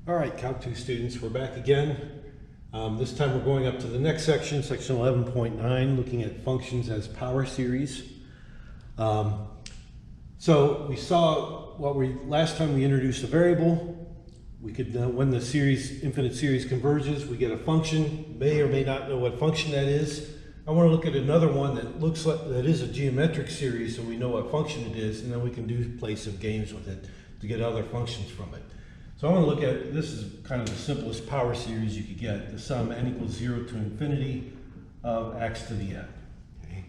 All right, Calc 2 students, we're back again. This time we're going up to the next section, section 11.9, looking at functions as power series. So we saw last time we introduced a variable. We could, when the infinite series converges, we get a function. May or may not know what function that is. I want to look at another one that is a geometric series, so we know what function it is, and then we can play some games with it to get other functions from it. So I want to look at, this is kind of the simplest power series you could get, the sum n equals 0 to infinity of x to the n. Okay.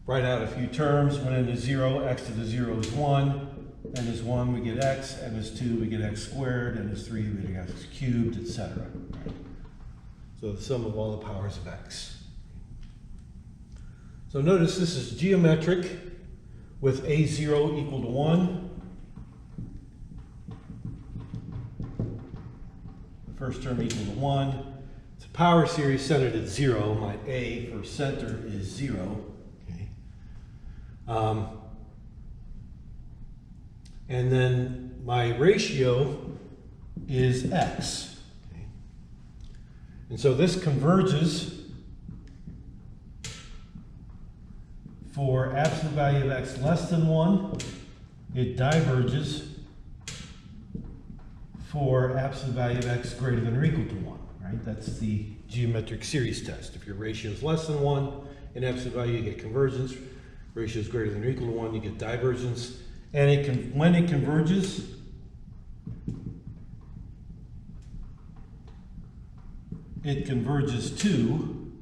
Write out a few terms. When n is 0, x to the 0 is 1, n is 1, we get x, n is 2, we get x squared, n is 3, we get x cubed, etc. So the sum of all the powers of x. So notice this is geometric with a0 equal to 1. First term equal to 1. It's a power series centered at 0. My a for center is 0. Okay. And then my ratio is x. Okay. And so this converges for absolute value of x less than 1. It diverges for absolute value of x greater than or equal to 1, right? That's the geometric series test. If your ratio is less than 1 in absolute value, you get convergence. Ratio is greater than or equal to 1, you get divergence. And when it converges, it converges to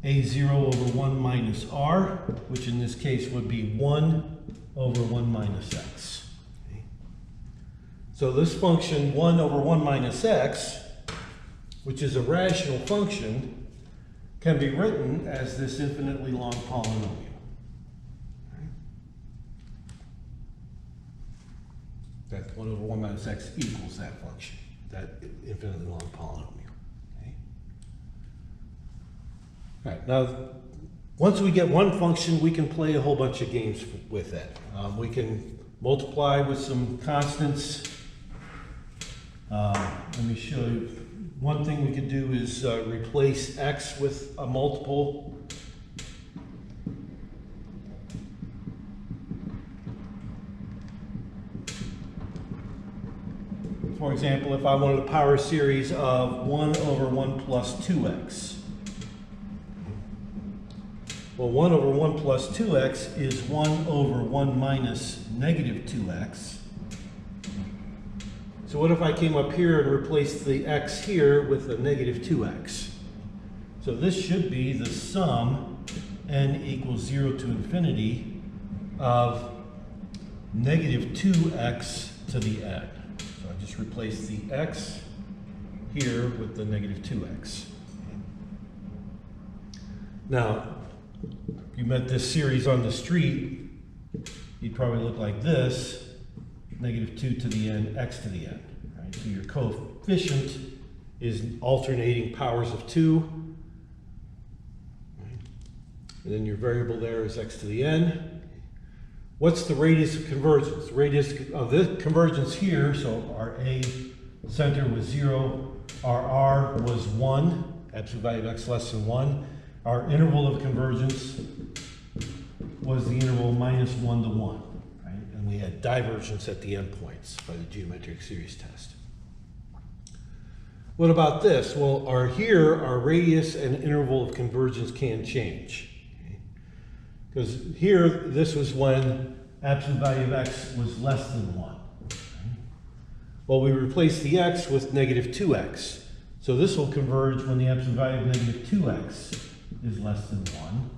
a0 over 1 minus r, which in this case would be 1 over 1 minus x. Okay. So this function 1 over 1 minus x, which is a rational function, can be written as this infinitely long polynomial. Okay. That 1 over 1 minus x equals that function, that infinitely long polynomial. Okay. All right, now once we get one function, we can play a whole bunch of games with that. We can multiply with some constants. Let me show you. One thing we could do is replace x with a multiple. For example, if I wanted a power series of 1 over 1 plus 2x. Well, 1 over 1 plus 2x is 1 over 1 minus negative 2x. So what if I came up here and replaced the x here with a negative 2x? So this should be the sum n equals 0 to infinity of negative 2x to the n. So I just replace the x here with the negative 2x. Now, if you met this series on the street, you'd probably look like this, negative 2 to the n, x to the n. Right? So your coefficient is alternating powers of 2. Right? And then your variable there is x to the n. What's the radius of convergence? The radius of this convergence here, so our a center was 0, our r was 1, absolute value of x less than 1. Our interval of convergence was the interval minus 1 to 1, right? And we had divergence at the endpoints by the geometric series test. What about this? Well, our radius and interval of convergence can change. Because here, this was when absolute value of x was less than 1. Okay? Well, we replaced the x with negative 2x. So this will converge when the absolute value of negative 2x is less than 1.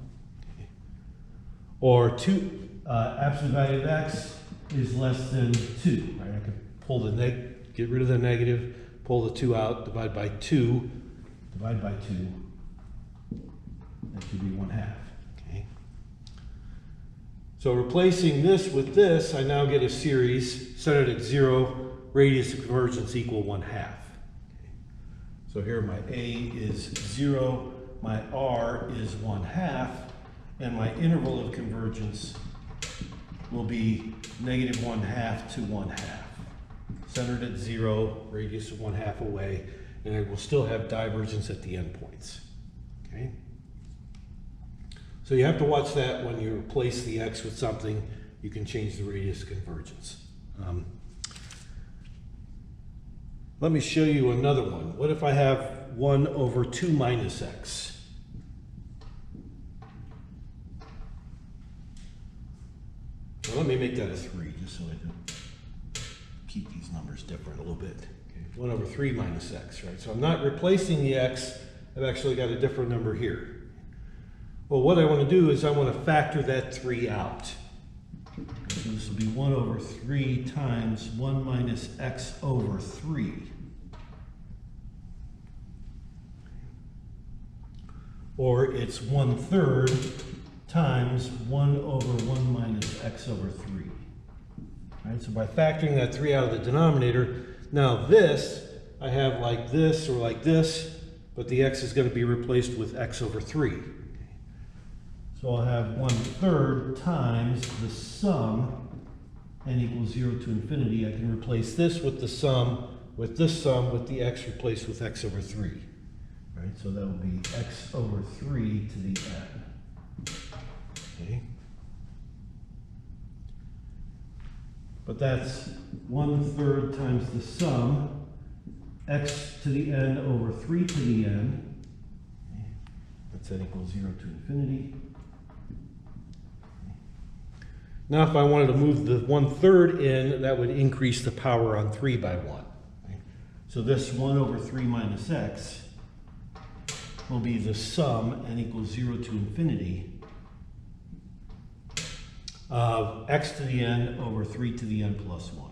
Or absolute value of x is less than 2. Right? I could pull get rid of the negative, pull the 2 out, divide by 2. Divide by 2. That should be 1/2. Okay. So replacing this with this, I now get a series centered at 0, radius of convergence equal 1/2. Okay. So here my a is 0. My r is 1/2, and my interval of convergence will be negative 1/2 to 1/2. Centered at 0, radius of 1/2 away, and it will still have divergence at the endpoints. Okay? So you have to watch that when you replace the x with something, you can change the radius of convergence. Let me show you another one. What if I have 1 over 2 minus x? So let me make that a 3, just so I can keep these numbers different a little bit. Okay. 1 over 3 minus x, right? So I'm not replacing the x, I've actually got a different number here. Well, what I want to do is I want to factor that 3 out. So this will be 1 over 3 times 1 minus x over 3. Or it's 1/3 times 1 over 1 minus x over 3. All right, so by factoring that 3 out of the denominator, now this, I have like this or like this, but the x is going to be replaced with x over 3. So I'll have 1/3 times the sum, n equals 0 to infinity. I can replace this with the sum, with the x replaced with x over 3. Right, so that will be x over 3 to the n. Okay. But that's 1/3 times the sum, x to the n over 3 to the n. Okay. That's n equals 0 to infinity. Now if I wanted to move the 1/3 in, that would increase the power on 3 by 1. Okay. So this 1 over 3 minus x will be the sum, n equals 0 to infinity, of x to the n over 3 to the n plus 1.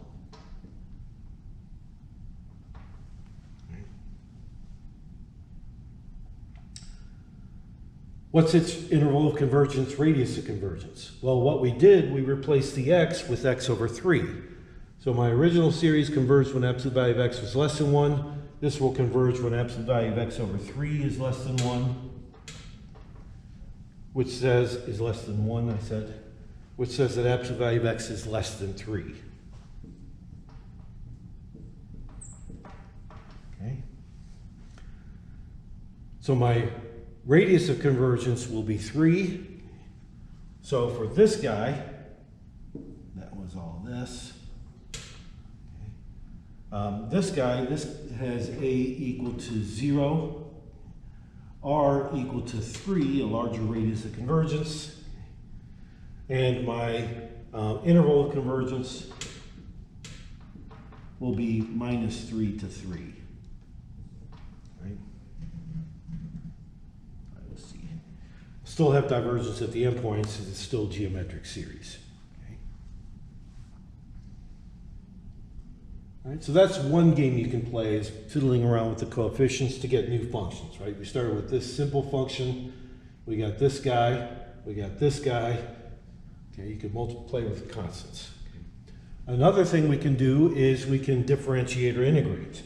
What's its interval of convergence, radius of convergence? Well, what we did, we replaced the x with x over 3. So my original series converged when absolute value of x was less than 1. This will converge when absolute value of x over 3 is less than 1, which says, is less than 1, I said, which says that absolute value of x is less than 3. Okay. So my radius of convergence will be 3. So for this guy, that was all this. This guy, this has a equal to 0, r equal to 3, a larger radius of convergence, and my interval of convergence will be minus 3 to 3. Right? Let's see. Still have divergence at the endpoints, it's still a geometric series. Right, so that's one game you can play, is fiddling around with the coefficients to get new functions, right? We started with this simple function, we got this guy, we got this guy. Okay, you can play with constants. Okay. Another thing we can do is we can differentiate or integrate.